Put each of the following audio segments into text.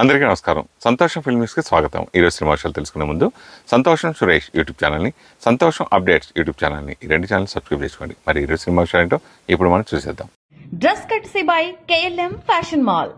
అందరికీ నమస్కారం. సంతోషం ఫిల్మ్స్కి స్వాగతం. ఈరోజు సినిమా విషయాలు తెలుసుకునే ముందు సంతోషం సురేష్ యూట్యూబ్ ఛానల్ని, సంతోషం అప్డేట్స్ యూట్యూబ్ ఛానల్ని, ఈ రెండు ఛానల్ సబ్స్క్రైబ్ చేసుకోండి. మరి ఈరోజు సినిమా విషయాలు ఏంటో ఇప్పుడు మనం చూసేద్దాం. Dress కట్సీ by KLM fashion mall.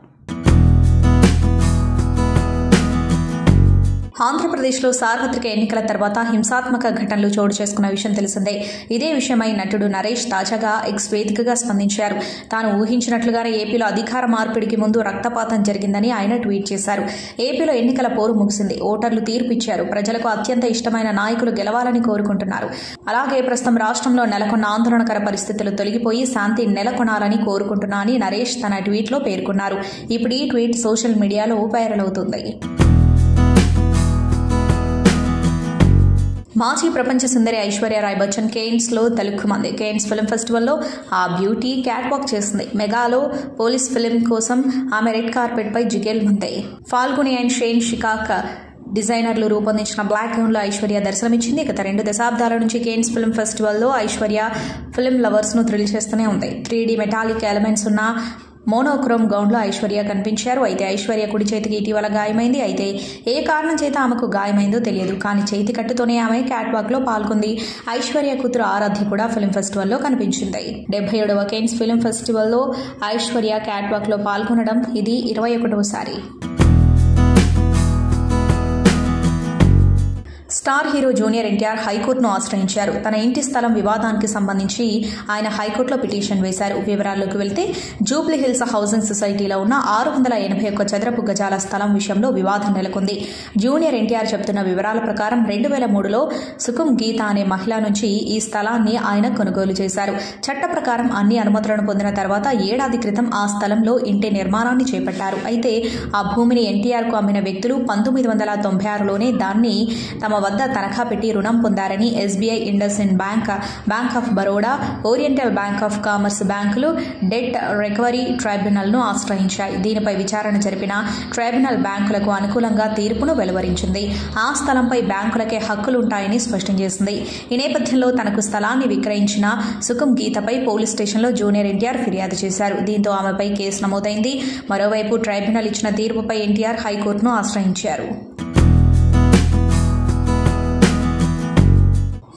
ఆంధ్రప్రదేశ్లో సార్వత్రిక ఎన్నికల తర్వాత హింసాత్మక ఘటనలు చోటు చేసుకున్న విషయం తెలిసిందే. ఇదే విషయమై నటుడు నరేష్ తాజాగా ఎక్స్ వేదికగా స్పందించారు. తాను ఊహించినట్లుగానే ఏపీలో అధికార మార్పిడికి ముందు రక్తపాతం జరిగిందని ఆయన ట్వీట్ చేశారు. ఏపీలో ఎన్నికల పోరు ముగిసింది. ఓటర్లు తీర్పు ఇచ్చారు. ప్రజలకు అత్యంత ఇష్టమైన నాయకులు గెలవాలని కోరుకుంటున్నారు. అలాగే ప్రస్తుతం రాష్ట్రంలో నెలకొన్న ఆందోళనకర పరిస్థితులు తొలగిపోయి శాంతి నెలకొనాలని కోరుకుంటున్నా అని నరేష్ తన ట్వీట్లో పేర్కొన్నారు. ఇప్పుడు ఈ ట్వీట్ సోషల్ మీడియాలో వైరల్ అవుతుంది. మాజీ ప్రపంచ సుందరి ఐశ్వర్య రాయ్ బచ్చన్ కేన్స్ లో తలుక్కుమంది. కేన్స్ ఫిల్మ్ ఫెస్టివల్లో ఆ బ్యూటీ క్యాట్ వాక్ చేసింది. మెగాలో పోలీస్ ఫిల్మ్ కోసం ఆమె రెడ్ కార్పెట్ పై జిగేల్మంది. ఫాల్గుని అండ్ షేన్ షికాక్ డిజైనర్లు రూపొందించిన బ్లాక్ గౌన్ లో ఐశ్వర్య దర్శనమిచ్చింది. గత 2 దశాబ్దాల నుంచి కేన్స్ ఫిల్మ్ ఫెస్టివల్లో ఐశ్వర్య ఫిల్మ్ లవర్స్ ను థ్రిల్ చేస్తూనే ఉంది. 3D మెటాలిక్ ఎలిమెంట్స్ ఉన్న మోనోక్రోమ్ గౌన్ లో ఐశ్వర్య కనిపించారు. అయితే ఐశ్వర్య కుడి చేతికి ఇటీవల గాయమైంది. అయితే ఏ కారణం చేత ఆమెకు గాయమైందో తెలియదు. కానీ చేతి కట్టుతోనే ఆమె క్యాట్ వాక్ లో పాల్గొంది. ఐశ్వర్య కూతురు ఆరాధ్య కూడా ఫిల్మ్ ఫెస్టివల్లో కనిపించింది. 77వ కేన్స్ ఫిల్మ్ ఫెస్టివల్లో ఐశ్వర్య క్యాట్ వాక్ లో పాల్గొనడం ఇది 21వసారి. స్టార్ హీరో జూనియర్ ఎన్టీఆర్ హైకోర్టును ఆశ్రయించారు. తన ఇంటి స్థలం వివాదానికి సంబంధించి ఆయన హైకోర్టులో పిటిషన్ వేశారు. వివరాల్లోకి వెళ్తే జూబ్లీ హిల్స్ హౌసింగ్ సొసైటీలో ఉన్న 681 చదరపు గజాల స్థలం విషయంలో వివాదం నెలకొంది. జూనియర్ ఎన్టీఆర్ చెబుతున్న వివరాల ప్రకారం 2003లో సుకుమ్ గీత అనే మహిళ నుంచి ఈ స్థలాన్ని ఆయన కొనుగోలు చేశారు. చట్ట ప్రకారం అన్ని అనుమతులను పొందిన తర్వాత ఏడాది క్రితం ఆ స్థలంలో ఇంటి నిర్మాణాన్ని చేపట్టారు. అయితే ఆ భూమిని ఎన్టీఆర్ కు అమ్మిన వ్యక్తులు 1996లోనే దాన్ని తమ వద్ద తనఖా పెట్టి రుణం పొందారని SBI, IndusInd bank, bank of Baroda, oriental bank of commerce బ్యాంకులు డెట్ రికవరీ ట్రైబ్యునల్ ను ఆశ్రయించాయి. దీనిపై విచారణ జరిపిన ట్రైబ్యునల్ బ్యాంకులకు అనుకూలంగా తీర్పును వెలువరించింది. ఆ స్థలంపై బ్యాంకులకే హక్కులుంటాయని స్పష్టం చేసింది. ఈ నేపథ్యంలో తనకు స్థలాన్ని విక్రయించిన సుకుమ్ గీతపై పోలీస్ స్టేషన్లో జూనియర్ ఎన్టీఆర్ ఫిర్యాదు చేశారు. దీంతో ఆమెపై కేసు నమోదైంది. మరోవైపు ట్రైబ్యునల్ ఇచ్చిన తీర్పుపై ఎన్టీఆర్ హైకోర్టును ఆశ్రయించారు.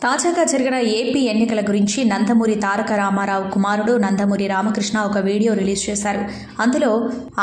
తాజాగా జరిగిన ఏపీ ఎన్నికల గురించి నందమూరి తారక రామారావు కుమారుడు నందమూరి రామకృష్ణ ఒక వీడియో రిలీజ్ చేశారు. అందులో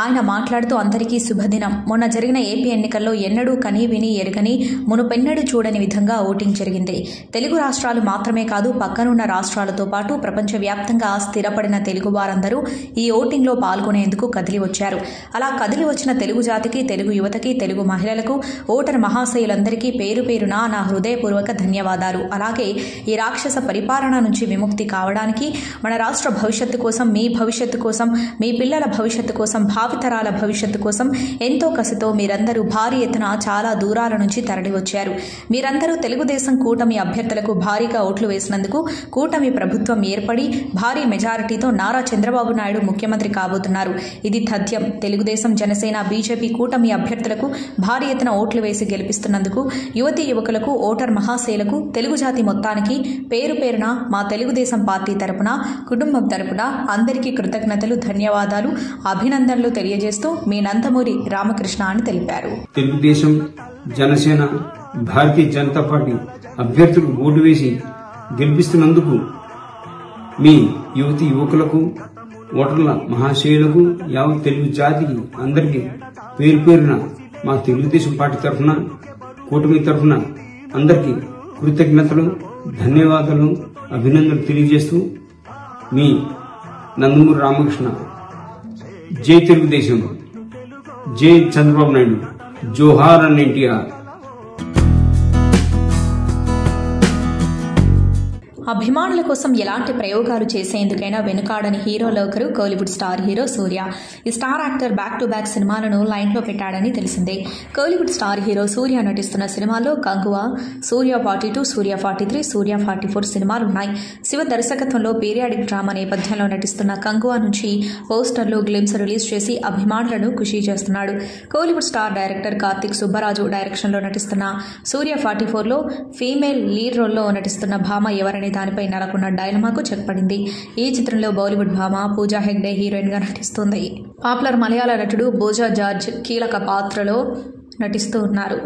ఆయన మాట్లాడుతూ అందరికీ శుభదినం. మొన్న జరిగిన ఏపీ ఎన్నికల్లో ఎన్నడూ కనీ విని ఎరుగని, మునుపెన్నడూ చూడని విధంగా ఓటింగ్ జరిగింది. తెలుగు రాష్ట్రాలు మాత్రమే కాదు, పక్కనున్న రాష్ట్రాలతో పాటు ప్రపంచవ్యాప్తంగా స్థిరపడిన తెలుగు వారందరూ ఈ ఓటింగ్లో పాల్గొనేందుకు కదిలి వచ్చారు. అలా కదిలి వచ్చిన తెలుగు జాతికి, తెలుగు యువతకి, తెలుగు మహిళలకు, ఓటర్ మహాశయులందరికీ పేరు పేరున నా హృదయపూర్వక ధన్యవాదాలు. అలాగే ఈ రాక్షస పరిపాలన నుంచి విముక్తి కావడానికి, మన రాష్ట్ర భవిష్యత్తు కోసం, మీ భవిష్యత్తు కోసం, మీ పిల్లల భవిష్యత్తు కోసం, భావితరాల భవిష్యత్తు కోసం ఎంతో కసితో మీరందరూ భారీ ఎత్తున చాలా దూరాల నుంచి తరలివచ్చారు. మీరందరూ తెలుగుదేశం కూటమి అభ్యర్థులకు భారీగా ఓట్లు వేసినందుకు కూటమి ప్రభుత్వం ఏర్పడి భారీ మెజారిటీతో నారా చంద్రబాబు నాయుడు ముఖ్యమంత్రి కాబోతున్నారు. ఇది తథ్యం. తెలుగుదేశం, జనసేన, బీజేపీ కూటమి అభ్యర్థులకు భారీ ఎత్తున ఓట్లు వేసి గెలిపిస్తున్నందుకు యువతీ యువకులకు, ఓటర్ మహాశయులకు, తెలుగు జాతి మొత్తానికి పేరు పేరున మా తెలుగుదేశం పార్టీ తరపున, కుటుంబం తరపున అందరికీ కృతజ్ఞతలు, ధన్యవాదాలు, అభినందనలు తెలియజేస్తూ మీ నందమూరి రామకృష్ణ అని తెలిపారు. తెలుగుదేశం, జనసేన, భారతీయ జనతా పార్టీ అభ్యర్థులు ఓటు వేసి గెలిపిస్తున్నందుకు మీ యువతి యువకులకు, ఓటర్ల మహాశయులకు, యావత్ తెలుగు జాతికి అందరికీ పేరు పేరున మా తెలుగుదేశం పార్టీ తరఫున, కూటమి తరఫున అందరికీ కృతజ్ఞతలు, ధన్యవాదాలు, అభినందనలు తెలియజేస్తూ మీ నందమూరి రామకృష్ణ. జై తెలుగుదేశం, జై చంద్రబాబు నాయుడు, జోహార్ అన్న ఎన్టీఆర్. అభిమానుల కోసం ఎలాంటి ప్రయోగాలు చేసేందుకైనా వెనుకాడని హీరోలో ఒకరు కోలీవుడ్ స్టార్ హీరో సూర్య. ఈ star actor back to back సినిమాలను లైన్లో పెట్టాడని తెలిసిందే. కోలీవుడ్ స్టార్ హీరో సూర్య నటిస్తున్న సినిమాల్లో కంగువా, సూర్య 42, సూర్య 43, సూర్య 44 సినిమాలున్నాయి. శివ దర్శకత్వంలో పీరియాడిక్ డ్రామా నేపథ్యంలో నటిస్తున్న కంగువా నుంచి పోస్టర్లు, గ్లిమ్స్ రిలీజ్ చేసి అభిమానులను ఖుషీ చేస్తున్నాడు. కోలీవుడ్ స్టార్ డైరెక్టర్ కార్తిక్ సుబ్బరాజు డైరెక్షన్లో నటిస్తున్న సూర్య 44లో ఫీమేల్ లీడ్ రోల్లో నటిస్తున్న భామ ఎవరనే దానిపై నెలకొన్న డైలమాకు చెక్ పడింది. ఈ చిత్రంలో బాలీవుడ్ భామ పూజా హెగ్డే హీరోయిన్గా నటిస్తుంది. పాపులర్ మలయాళ నటుడు బోజా జార్జ్ కీలక పాత్రలో నటిస్తూ ఉన్నారు.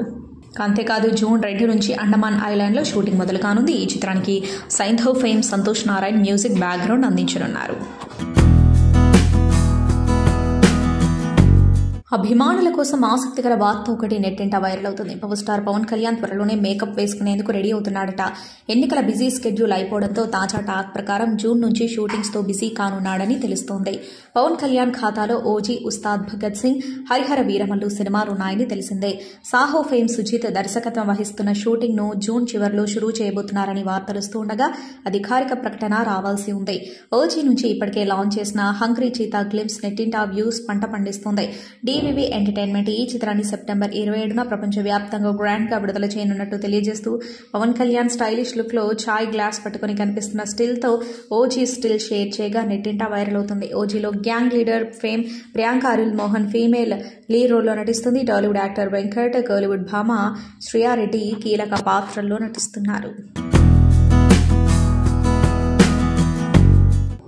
అంతేకాదు జూన్ 2 నుంచి అండమాన్ ఐలాండ్లో షూటింగ్ మొదలు కానుంది. ఈ చిత్రానికి Saindhav fame Santosh Narayan music background అందించనున్నారు. అభిమానుల కోసం ఆసక్తికర వార్త ఒకటి నెట్టింట వైరల్ అవుతుంది. పవర్ స్టార్ పవన్ కళ్యాణ్ త్వరలోనే మేకప్ వేసుకునేందుకు రెడీ అవుతున్నాడట. ఎన్నికల బిజీ స్కెడ్యూల్ అయిపోవడంతో తాజా టాక్ ప్రకారం జూన్ నుంచి షూటింగ్స్ తో బిజీ కానున్నాడని తెలుస్తోంది. పవన్ కళ్యాణ్ ఖాతాలో ఓజీ, ఉస్తాద్ భగత్ సింగ్, హరిహర వీరమల్లు సినిమాలున్నాయని తెలిసిందే. సాహో ఫేమ్ సుజిత్ దర్శకత్వం వహిస్తున్న షూటింగ్ ను జూన్ చివర్లో షురూ చేయబోతున్నారని వార్తలుస్తూ ఉండగా అధికారిక ప్రకటన రావాల్సి ఉంది. ఓజీ నుంచి ఇప్పటికే లాంచ్ చేసిన హంగ్రీ చీతా గ్లిమ్స్ నెట్టింట వ్యూస్ పంట పండిస్తోంది. డివివి ఎంటర్టైన్మెంట్ ఈ చిత్రాన్ని సెప్టెంబర్ 27న ప్రపంచవ్యాప్తంగా గ్రాండ్ గా విడుదల చేయనున్నట్టు తెలియజేస్తూ పవన్ కళ్యాణ్ స్టైలిష్ లుక్ లో చాయ్ గ్లాస్ పట్టుకుని కనిపిస్తున్న స్టిల్ తో ఓజీ స్టిల్ షేర్ చేయగా నెట్టింట వైరల్ అవుతుంది. ఓజీలో gang leader fame Priyanka Arul Mohan female lead రోల్లో నటిస్తుంది. టాలీవుడ్ యాక్టర్ వెంకట్, కోలీవుడ్ భామ శ్రియారెడ్డి కీలక పాత్రల్లో నటిస్తున్నారు.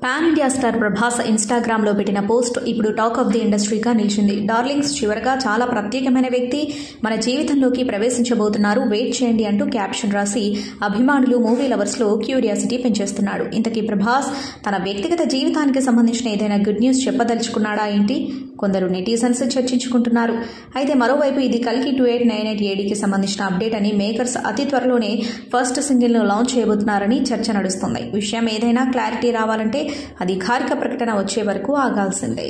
Pan India star Prabhas Instagram లో పెట్టిన పోస్ట్ ఇప్పుడు టాక్ ఆఫ్ ది ఇండస్ట్రీగా నిలిచింది. డార్లింగ్స్ చివరగా చాలా ప్రత్యేకమైన వ్యక్తి మన జీవితంలోకి ప్రవేశించబోతున్నారు, వెయిట్ చేయండి అంటూ క్యాప్షన్ రాసి అభిమానులు, మూవీ లవర్స్ లో క్యూరియాసిటీ పెంచేస్తున్నాడు. ఇంతకీ ప్రభాస్ తన వ్యక్తిగత జీవితానికి సంబంధించిన ఏదైనా గుడ్ న్యూస్ చెప్పదలుచుకున్నాడా ఏంటి? కొందరు నెటిజన్స్ చర్చించుకుంటున్నారు. అయితే మరోవైపు ఇది కల్కి 2898 ADకి సంబంధించిన అప్డేట్ అని మేకర్స్ అతి త్వరలోనే ఫస్ట్ సింగిల్ ను లాంచ్ చేయబోతున్నారని చర్చ నడుస్తుంది. విషయం ఏదైనా క్లారిటీ రావాలంటే అధికారిక ప్రకటన వచ్చే వరకు ఆగాల్సిందే.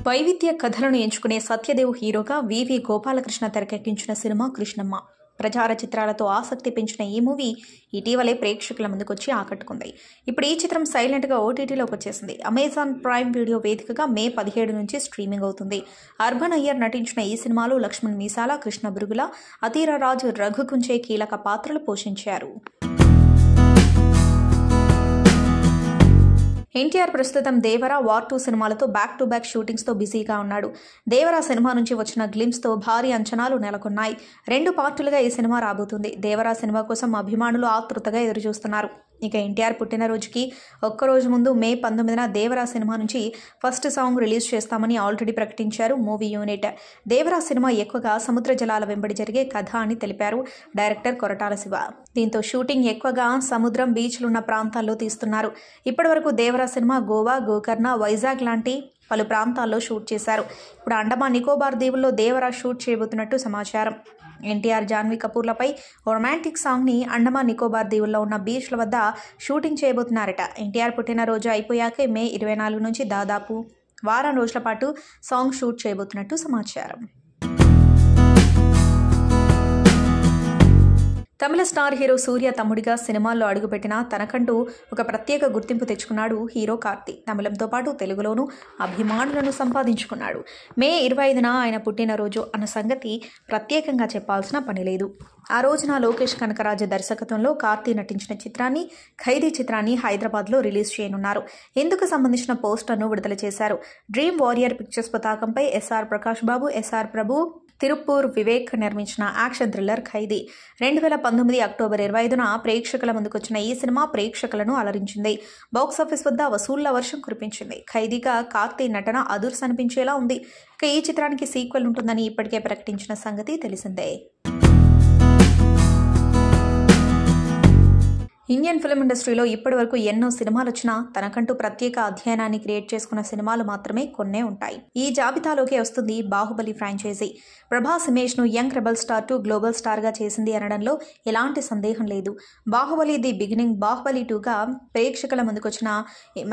వైవిధ్య కథలను ఎంచుకునే సత్యదేవ్ హీరోగా వివి గోపాలకృష్ణ తెరకెక్కించిన సినిమా కృష్ణమ్మ. ప్రచార చిత్రాలతో ఆసక్తి పెంచిన ఈ మూవీ ఇటీవలే ప్రేక్షకుల ముందుకొచ్చి ఆకట్టుకుంది. ఇప్పుడు ఈ చిత్రం సైలెంట్ గా ఓటీటీలోకి వచ్చేసింది. అమెజాన్ ప్రైమ్ వీడియో వేదికగా మే 17 నుంచి స్ట్రీమింగ్ అవుతుంది. అర్బన్ అయ్యర్ నటించిన ఈ సినిమాలో లక్ష్మణ్ మీసాల, కృష్ణ బురుగుల, అతీరరాజు, రఘుకుంచే కీలక పాత్రలు పోషించారు. ఎన్టీఆర్ ప్రస్తుతం దేవరా, వార్ 2 సినిమాలతో బ్యాక్ టు బ్యాక్ షూటింగ్స్ తో బిజీగా ఉన్నాడు. దేవరా సినిమా నుంచి వచ్చిన గ్లిమ్స్ తో భారీ అంచనాలు నెలకొన్నాయి. 2 పార్టులుగా ఈ సినిమా రాబోతుంది. దేవరా సినిమా కోసం అభిమానులు ఆతృతగా ఎదురుచూస్తున్నారు. ఇక ఎన్టీఆర్ పుట్టినరోజుకి ఒక్కరోజు ముందు మే 19న దేవరా సినిమా నుంచి ఫస్ట్ సాంగ్ రిలీజ్ చేస్తామని ఆల్రెడీ ప్రకటించారు మూవీ యూనిట్. దేవరా సినిమా ఎక్కువగా సముద్ర జలాల వెంబడి జరిగే కథ అని తెలిపారు డైరెక్టర్ కొరటాల శివ. దీంతో షూటింగ్ ఎక్కువగా సముద్రం, బీచ్లున్న ప్రాంతాల్లో తీస్తున్నారు. ఇప్పటివరకు దేవరా సినిమా గోవా, గోకర్ణ, వైజాగ్ లాంటి పలు ప్రాంతాల్లో షూట్ చేశారు. ఇప్పుడు అండమాన్ నికోబార్ దీవుల్లో దేవరా షూట్ చేయబోతున్నట్టు సమాచారం. ఎన్టీఆర్, జాన్వీ కపూర్లపై రొమాంటిక్ సాంగ్ ని అండమాన్ నికోబార్ దీవుల్లో ఉన్న బీచ్ల వద్ద షూటింగ్ చేయబోతున్నారట. ఎన్టీఆర్ పుట్టినరోజు అయిపోయాకే మే 24 నుంచి దాదాపు వారం రోజుల పాటు సాంగ్ షూట్ చేయబోతున్నట్టు సమాచారం. తమిళ స్టార్ హీరో సూర్య తమ్ముడిగా సినిమాల్లో అడుగుపెట్టినా తనకంటూ ఒక ప్రత్యేక గుర్తింపు తెచ్చుకున్నాడు హీరో కార్తీ. తమిళంతో పాటు తెలుగులోనూ అభిమానులను సంపాదించుకున్నాడు. మే 25న ఆయన పుట్టినరోజు అన్న సంగతి ప్రత్యేకంగా చెప్పాల్సిన పని లేదు. ఆ రోజున లోకేష్ కనకరాజు దర్శకత్వంలో కార్తీ నటించిన చిత్రాన్ని, ఖైదీ చిత్రాన్ని హైదరాబాద్లో రిలీజ్ చేయనున్నారు. ఇందుకు సంబంధించిన పోస్టర్ను విడుదల చేశారు. డ్రీమ్ వారియర్ పిక్చర్స్ పతాకంపై ఎస్ఆర్ ప్రకాష్ బాబు, ఎస్ఆర్ ప్రభు, తిరుప్పూర్ వివేక్ నిర్మించిన యాక్షన్ థ్రిల్లర్ ఖైదీ. 2019 అక్టోబర్ 25న ప్రేక్షకుల ముందుకొచ్చిన ఈ సినిమా ప్రేక్షకులను అలరించింది. బాక్సాఫీస్ వద్ద వసూళ్ల వర్షం కురిపించింది. ఖైదీగా కార్తీ నటన అదుర్స్ అనిపించేలా ఉంది. ఇక ఈ చిత్రానికి సీక్వెల్ ఉంటుందని ఇప్పటికే ప్రకటించిన సంగతి తెలిసిందే. ఇండియన్ ఫిల్మ్ ఇండస్ట్రీలో ఇప్పటి వరకు ఎన్నో సినిమాలు వచ్చినా తనకంటూ ప్రత్యేక అధ్యయనాన్ని క్రియేట్ చేసుకున్న సినిమాలు మాత్రమే కొన్నే ఉంటాయి. ఈ జాబితాలోకి వస్తుంది బాహుబలి ఫ్రాంచైజీ. ప్రభాస్ ఇమేజ్ ను young rebel star to global star గా చేసింది అనడంలో ఎలాంటి సందేహం లేదు. బాహుబలి ది బిగినింగ్, బాహుబలి 2గా ప్రేక్షకుల ముందుకొచ్చిన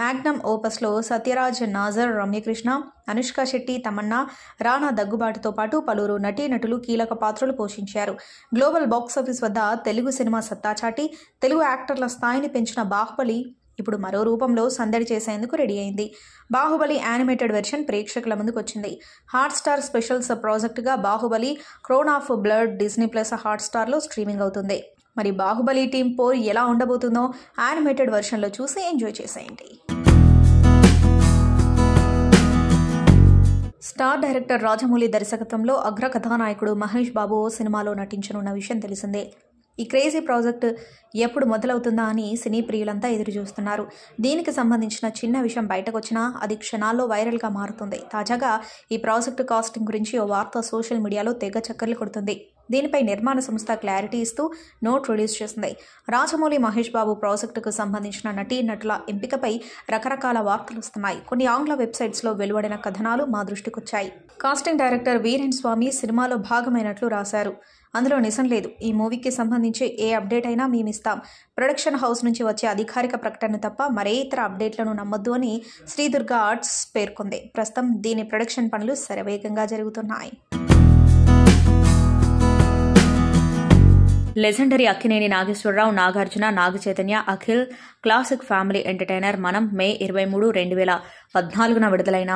మ్యాగ్నమ్ ఓపస్ లో సత్యరాజ్, నాజర్, రమ్యకృష్ణ, అనుష్క శెట్టి, తమన్నా, రానా దగ్గుబాటుతో పాటు పలువురు నటీనటులు కీలక పాత్రలు పోషించారు. గ్లోబల్ బాక్సాఫీస్ వద్ద తెలుగు సినిమా సత్తా చాటి తెలుగు యాక్టర్ల స్థాయిని పెంచిన బాహుబలి ఇప్పుడు మరో రూపంలో సందడి చేసేందుకు రెడీ అయింది. బాహుబలి యానిమేటెడ్ వెర్షన్ ప్రేక్షకుల ముందుకు వచ్చింది. హాట్స్టార్ స్పెషల్స్ ప్రాజెక్టుగా Baahubali crown of blood Disney plus హాట్స్టార్లో స్ట్రీమింగ్ అవుతుంది. మరి బాహుబలి టీం పోర్ ఎలా ఉండబోతుందో యానిమేటెడ్ వెర్షన్లో చూసి ఎంజాయ్ చేసేయండి. స్టార్ డైరెక్టర్ రాజమౌళి దర్శకత్వంలో అగ్ర కథానాయకుడు మహేష్ బాబు సినిమాలో నటించనున్న విషయం తెలిసిందే. ఈ క్రేజీ ప్రాజెక్ట్ ఎప్పుడు మొదలవుతుందా అని సినీ ప్రియులంతా ఎదురు చూస్తున్నారు. దీనికి సంబంధించిన చిన్న విషయం బయటకు వచ్చినా అది క్షణాల్లో వైరల్గా మారుతుంది. తాజాగా ఈ ప్రాజెక్టు కాస్టింగ్ గురించి ఓ వార్త సోషల్ మీడియాలో తెగ చక్కర్లు కొడుతుంది. దీనిపై నిర్మాణ సంస్థ క్లారిటీ ఇస్తూ నోట్ రిలీజ్ చేసింది. రాజమౌళి, మహేష్ బాబు ప్రాజెక్టుకు సంబంధించిన నటీనటుల ఎంపికపై రకరకాల వార్తలు వస్తున్నాయి. కొన్ని ఆంగ్ల వెబ్సైట్స్లో వెలువడిన కథనాలు మా దృష్టికొచ్చాయి. కాస్టింగ్ డైరెక్టర్ వీరేన్ స్వామి సినిమాలో భాగమైనట్లు రాశారు. అందులో నిజం లేదు. ఈ మూవీకి సంబంధించి ఏ అప్డేట్ అయినా మేమిస్తాం. ప్రొడక్షన్ హౌస్ నుంచి వచ్చే అధికారిక ప్రకటన తప్ప మరే ఇతర అప్డేట్లను నమ్మొద్దు అని శ్రీదుర్గ ఆర్ట్స్ పేర్కొంది. ప్రస్తుతం దీని ప్రొడక్షన్ పనులు శరవేగంగా జరుగుతున్నాయి. Legendary Akkineni Nageswara Rao, Nagarjuna, Naga Chaitanya, Akhil classic family entertainer Manam May 23, 2014 విడుదలైన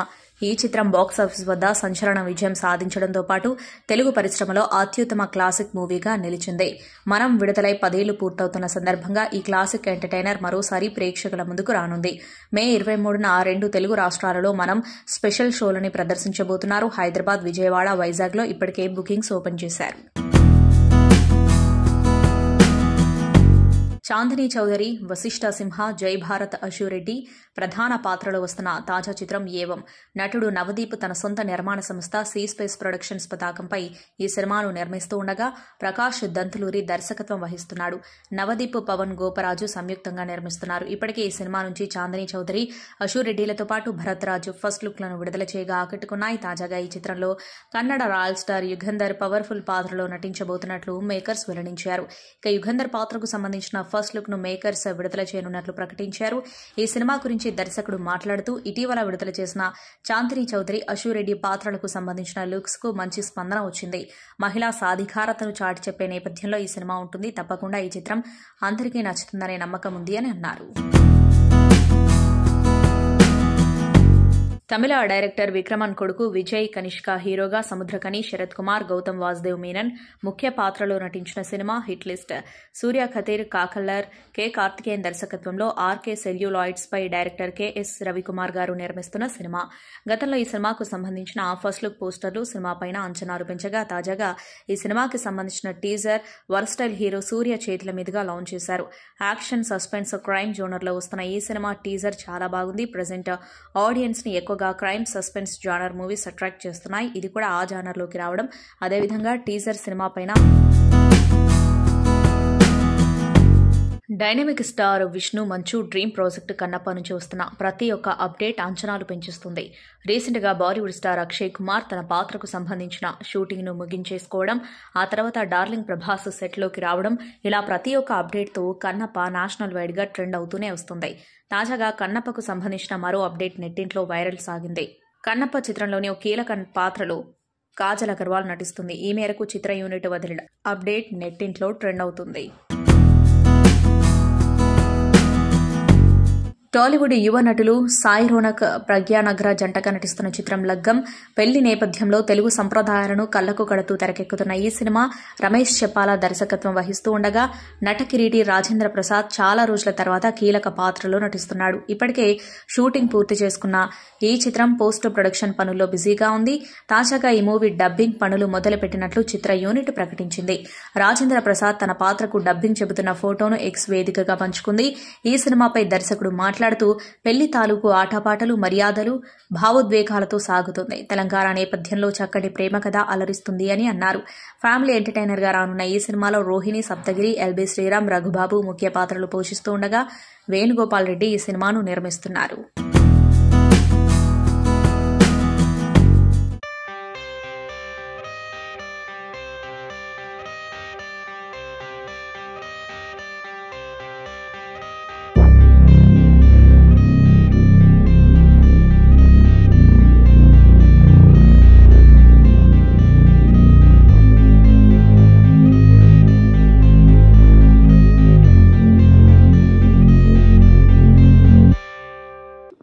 ఈ చిత్రం బాక్సాఫీస్ వద్ద సంచలన విజయం సాధించడంతో పాటు తెలుగు పరిశ్రమలో అత్యుత్తమ క్లాసిక్ మూవీగా నిలిచింది. మనం విడుదలై 10 ఏళ్లు పూర్తవుతున్న సందర్భంగా ఈ క్లాసిక్ ఎంటర్టైనర్ మరోసారి ప్రేక్షకుల ముందుకు రానుంది. మే 23న 2 తెలుగు రాష్ట్రాలలో మనం స్పెషల్ షోలని ప్రదర్శించబోతున్నారు. హైదరాబాద్, విజయవాడ, వైజాగ్లో ఇప్పటికే బుకింగ్స్ ఓపెన్ చేశారు. చాందినీ చౌదరి, వశిష్ఠ సింహ, జై భారత్ అశురెడ్డి ప్రధాన పాత్రలో వస్తున్న తాజా చిత్రం ఏవం. నటుడు నవదీప్ తన సొంత నిర్మాణ సంస్థ సీ స్పేస్ ప్రొడక్షన్స్ పతాకంపై ఈ సినిమాను నిర్మిస్తూ ఉండగా ప్రకాష్ దంతులూరి దర్శకత్వం వహిస్తున్నాడు. నవదీప్, పవన్ గోపరాజు సంయుక్తంగా నిర్మిస్తున్నారు. ఇప్పటికే ఈ సినిమా నుంచి చాందినీ చౌదరి, అశురెడ్డిలతో పాటు భరత్ రాజు ఫస్ట్ లుక్లను విడుదల చేయగా ఆకట్టుకున్నాయి. తాజాగా ఈ చిత్రంలో Kannada royal star Yugandhar powerful పాత్రలో నటించబోతున్నట్లు మేకర్స్ వెల్లడించారు. ఇక యుగంధర్ పాత్రకు సంబంధించిన ఫస్ట్ లుక్ ను మేకర్స్ విడుదల చేయనున్నట్లు ప్రకటించారు. ఈ సినిమా గురించి దర్శకుడు మాట్లాడుతూ ఇటీవల విడుదల చేసిన చాందినీ చౌదరి, అశురెడ్డి పాత్రలకు సంబంధించిన లుక్స్ కు మంచి స్పందన వచ్చింది. మహిళా సాధికారతను చాటి చెప్పే నేపథ్యంలో ఈ సినిమా ఉంటుంది. తప్పకుండా ఈ చిత్రం అందరికీ నచ్చుతుందనే నమ్మకం ఉంది అని అన్నారు. తమిళ డైరెక్టర్ విక్రమన్ కొడుకు విజయ్ కనిష్క హీరోగా, సముద్రకని, శరత్ కుమార్, గౌతమ్ వాసుదేవ్ మీనన్ ముఖ్య పాత్రలో నటించిన సినిమా హిట్ లిస్ట్. సూర్య ఖతీర్, కాకల్లర్, కె కార్తికేయన్ దర్శకత్వంలో ఆర్కే సెల్యులాయిడ్స్ పై డైరెక్టర్ కెఎస్ రవికుమార్ గారు నిర్మిస్తున్న సినిమా. గతంలో ఈ సినిమాకు సంబంధించిన ఫస్ట్ లుక్ పోస్టర్లు సినిమాపైన అంచనాలు పెంచగా తాజాగా ఈ సినిమాకి సంబంధించిన టీజర్ వర్స్టైల్ హీరో సూర్య చేతుల మీదుగా లాంచ్ చేశారు. యాక్షన్, సస్పెన్స్, క్రైమ్ జోనర్లో వస్తున్న ఈ సినిమా టీజర్ చాలా బాగుంది. ప్రజెంట్ ఆడియన్స్ ని ఎక్కువగా crime, suspense genre movies attract చేస్తున్నాయి. ఇది కూడా ఆ జానర్లోకి రావడం. అదేవిధంగా టీజర్ సినిమా పైన డైనమిక్ స్టార్ విష్ణు మంచు డ్రీమ్ ప్రాజెక్టు కన్నప్ప నుంచి వస్తున్న ప్రతి ఒక్క అప్డేట్ అంచనాలు పెంచుస్తుంది. రీసెంట్ గా బాలీవుడ్ స్టార్ అక్షయ్ కుమార్ తన పాత్రకు సంబంధించిన షూటింగ్ ను ముగించేసుకోవడం, ఆ తర్వాత డార్లింగ్ ప్రభాస్ సెట్లోకి రావడం, ఇలా ప్రతి ఒక్క అప్డేట్తో కన్నప్ప నేషనల్ వైడ్ గా ట్రెండ్ అవుతూనే వస్తుంది. తాజాగా కన్నప్పకు సంబంధించిన మరో అప్డేట్ నెట్టింట్లో వైరల్ సాగింది. కన్నప్ప చిత్రంలోని ఓ కీలక పాత్రలో కాజల్ అగర్వాల్ నటిస్తుంది. ఈ మేరకు చిత్ర యూనిట్ వదిలిన అప్డేట్ నెట్టింట్లో ట్రెండ్ అవుతుంది. టాలీవుడ్ యువ నటులు సాయి రోనక్, ప్రజ్ఞానగ్ర జంటగా నటిస్తున్న చిత్రం లగ్గం పెళ్లి నేపథ్యంలో తెలుగు సంప్రదాయాలను కళ్లకు కడుతూ తెరకెక్కుతున్న ఈ సినిమా రమేష్ చెప్పాల దర్శకత్వం వహిస్తూ ఉండగా నటకిరీటి రాజేంద్ర ప్రసాద్ చాలా రోజుల తర్వాత కీలక పాత్రలో నటిస్తున్నాడు. ఇప్పటికే షూటింగ్ పూర్తి చేసుకున్న ఈ చిత్రం పోస్ట్ ప్రొడక్షన్ పనుల్లో బిజీగా ఉంది. తాజాగా ఈ మూవీ డబ్బింగ్ పనులు మొదలుపెట్టినట్లు చిత్ర యూనిట్ ప్రకటించింది. రాజేంద్ర ప్రసాద్ తన పాత్రకు డబ్బింగ్ చెబుతున్న ఫోటోను ఎక్స్ వేదికగా పంచుకుంది. ఈ సినిమాపై దర్శకుడు మాట్లాడుతూ పెళ్లి తాలూకు ఆటపాటలు, మర్యాదలు, భావోద్వేగాలతో సాగుతుంది. తెలంగాణ నేపథ్యంలో చక్కటి ప్రేమ కథ అలరిస్తుంది అని అన్నారు. ఫ్యామిలీ ఎంటర్టైనర్ గా రానున్న ఈ సినిమాలో రోహిణి, సప్తగిరి, ఎల్బీ శ్రీరామ్, రఘుబాబు ముఖ్య పాత్రలు పోషిస్తూ ఉండగా వేణుగోపాల్ రెడ్డి ఈ సినిమాను నిర్మిస్తున్నారు.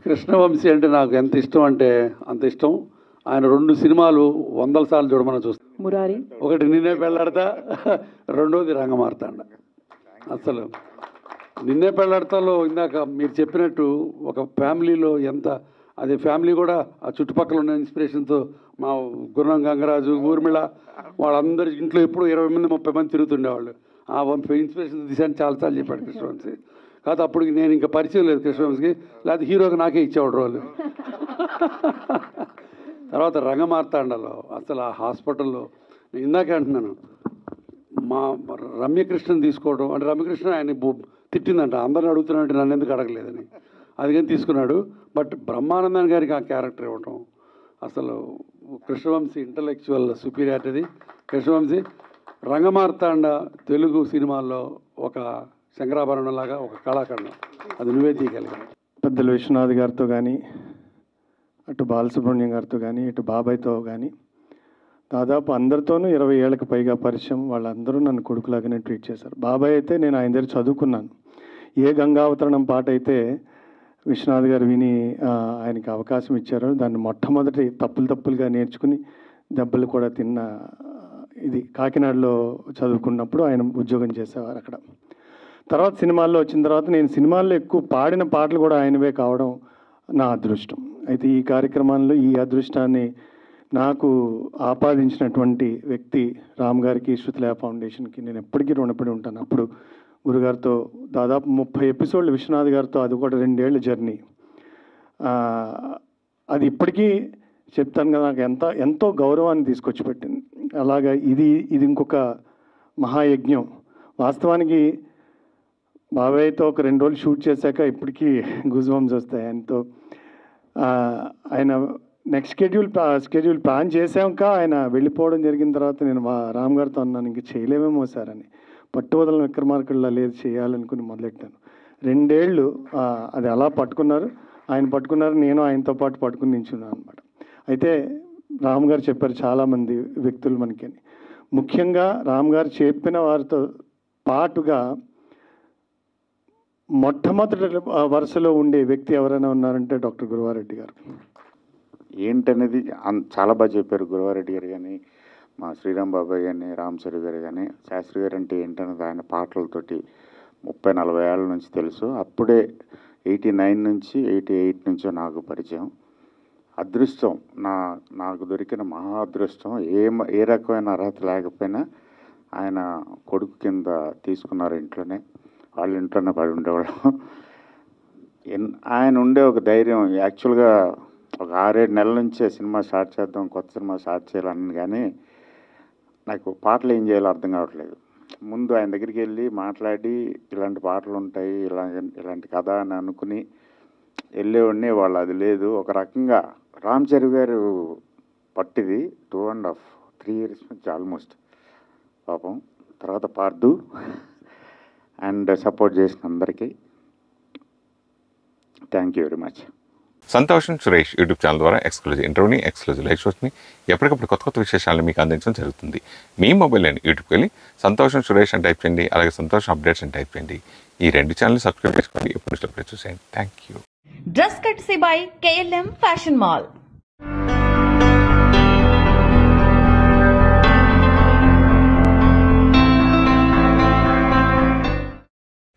కృష్ణవంశీ అంటే నాకు ఎంత ఇష్టం అంటే అంత ఇష్టం. ఆయన 2 సినిమాలు 100 సార్లు చూడమని చూస్తాం. మురారి, ఒకటి నిన్నే పెళ్ళాడతా, రెండోది రంగమార్తాండ. అసలు నిన్నే పెళ్ళాడతాలో ఇందాక మీరు చెప్పినట్టు ఒక ఫ్యామిలీలో ఎంత, అది ఫ్యామిలీ కూడా ఆ చుట్టుపక్కల ఉన్న ఇన్స్పిరేషన్తో మా గుర్రం గంగరాజు, ఊర్మిళ వాళ్ళందరి ఇంట్లో ఎప్పుడు 20 మంది 30 మంది తిరుగుతుండేవాళ్ళు. ఆ ఇన్స్పిరేషన్ తీసాను చాలాసార్లు చెప్పాడు కృష్ణవంశీ. కాదు అప్పుడు నేను ఇంకా పరిచయం లేదు కృష్ణవంశీకి, లేకపోతే హీరోకి నాకే ఇచ్చేవాడు రోల్. తర్వాత రంగమార్తాండలో అసలు ఆ హాస్పిటల్లో నేను ఇందాకే అంటున్నాను, మా రమ్యకృష్ణని తీసుకోవడం అంటే రమ్యకృష్ణ ఆయన తిట్టిందంట, అందరిని అడుగుతున్నాడంటే నన్ను ఎందుకు అడగలేదని, అది కానీ తీసుకున్నాడు. బట్ బ్రహ్మానందన్ గారికి ఆ క్యారెక్టర్ ఇవ్వటం అసలు కృష్ణవంశీ ఇంటలెక్చువల్ సుపీరియారిటీ. కృష్ణవంశీ రంగమార్తాండ తెలుగు సినిమాల్లో ఒక శంకరాభరణం లాగా ఒక కళాఖండం, అది నువ్వే తీయగలిగావు. పెద్దలు విశ్వనాథ్ గారితో కానీ, అటు బాలసుబ్రహ్మణ్యం గారితో కానీ, ఇటు బాబాయ్తో కానీ దాదాపు అందరితోనూ 20 ఏళ్ళకి పైగా పరిచయం. వాళ్ళందరూ నన్ను కొడుకులాగానే ట్రీట్ చేశారు. బాబాయ్ అయితే నేను ఆయన దగ్గర చదువుకున్నాను. ఏ గంగావతరణం పాట అయితే విశ్వనాథ్ గారు విని ఆయనకి అవకాశం ఇచ్చారో దాన్ని మొట్టమొదటి తప్పులుగా నేర్చుకుని దెబ్బలు కూడా తిన్న ఇది కాకినాడలో చదువుకున్నప్పుడు ఆయన ఉద్యోగం చేసేవారు అక్కడ. తర్వాత సినిమాల్లో వచ్చిన తర్వాత నేను సినిమాల్లో ఎక్కువ పాడిన పాటలు కూడా ఆయనవే కావడం నా అదృష్టం. అయితే ఈ కార్యక్రమాల్లో ఈ అదృష్టాన్ని నాకు ఆపాదించినటువంటి వ్యక్తి రామ్ గారికి, శృతిలయ ఫౌండేషన్కి నేను ఎప్పటికీ రుణపడి ఉంటాను. అప్పుడు గురుగారితో దాదాపు 30 ఎపిసోడ్లు, విశ్వనాథ్ గారితో అది కూడా 2 ఏళ్ళ జర్నీ. అది ఇప్పటికీ చెప్తాను కదా, నాకు ఎంతో గౌరవాన్ని తీసుకొచ్చి పెట్టింది. అలాగా ఇది ఇంకొక మహాయజ్ఞం. వాస్తవానికి బాబాయ్తో ఒక 2 రోజులు షూట్ చేశాక ఇప్పటికీ గూజ్ బంప్స్ వస్తాయి. ఆయనతో ఆయన నెక్స్ట్ స్కెడ్యూల్ ప్లాన్ చేశాక ఆయన వెళ్ళిపోవడం జరిగిన తర్వాత నేను రామ్ గారితో అన్నాను, ఇంక చేయలేమేమో సార్ అని. పట్టువదల విక్రమార్కుల్లా లేదు, చేయాలనుకుని మొదలెట్టాను. 2 ఏళ్ళు అది అలా పట్టుకున్నారు, ఆయన పట్టుకున్నారు, నేను ఆయనతో పాటు పట్టుకుని నించున్నాను అనమాట. అయితే రామ్ గారు చెప్పారు చాలామంది వ్యక్తులు మనకి, ముఖ్యంగా రామ్ గారు చెప్పిన వారితో పాటుగా మొట్టమొదటి వరుసలో ఉండే వ్యక్తి ఎవరైనా ఉన్నారంటే డాక్టర్ గురువారెడ్డి గారు. ఏంటనేది చాలా బాగా చెప్పారు గురువారెడ్డి గారు కానీ, మా శ్రీరామ్ బాబాయ్ కానీ, రామ్ చరణ్ గారు కానీ. శాస్త్రి గారు అంటే ఏంటనేది ఆయన పాటలతోటి 30-40 ఏళ్ళ నుంచి తెలుసు. అప్పుడే 89 నుంచి 88 నుంచో నాకు పరిచయం. అదృష్టం నాకు దొరికిన మహా అదృష్టం. ఏ రకమైన అర్హత లేకపోయినా ఆయన కొడుకు కింద తీసుకున్నారు ఇంట్లోనే, వాళ్ళ ఇంట్లోనే పడి ఉండేవాళ్ళం. ఆయన ఉండే ఒక ధైర్యం. యాక్చువల్గా ఒక 6-7 నెలల నుంచే సినిమా స్టార్ట్ చేద్దాం, కొత్త సినిమా స్టార్ట్ చేయాలని, కానీ నాకు పాటలు ఏం చేయాలో అర్థం కావట్లేదు. ముందు ఆయన దగ్గరికి వెళ్ళి మాట్లాడి ఇలాంటి పాటలు ఉంటాయి, ఇలాంటి కథ అని అనుకుని వెళ్ళేవాడిని. వాళ్ళు అది లేదు. ఒక రకంగా రామ్ చరణ్ గారు పట్టిది 2.5-3 years నుంచి ఆల్మోస్ట్ పాపం. తర్వాత పార్దు అండ్ సపోర్ట్ చేసిన అందరికీ థ్యాంక్ యూ వెరీ మచ్. సంతోషం సురేష్ యూట్యూబ్ ఛానల్ ద్వారా ఎక్స్క్లూజివ్ ఇంటర్వ్యూని, ఎక్స్క్లూజివ్ లైవ్ షోస్ని, ఎప్పటికప్పుడు కొత్త విశేషాలను మీకు అందించడం జరుగుతుంది. మీ మొబైల్లోని యూట్యూబ్కి వెళ్ళి సంతోషం సురేష్ అని టైప్ చేయండి, అలాగే సంతోషం అప్డేట్స్ అని టైప్ చేయండి. ఈ 2 ఛానల్ సబ్స్క్రైబ్ చేసుకోండి, ఎప్పుడు చూసేయండి. Thank you. Dress కట్సీ by KLM fashion mall.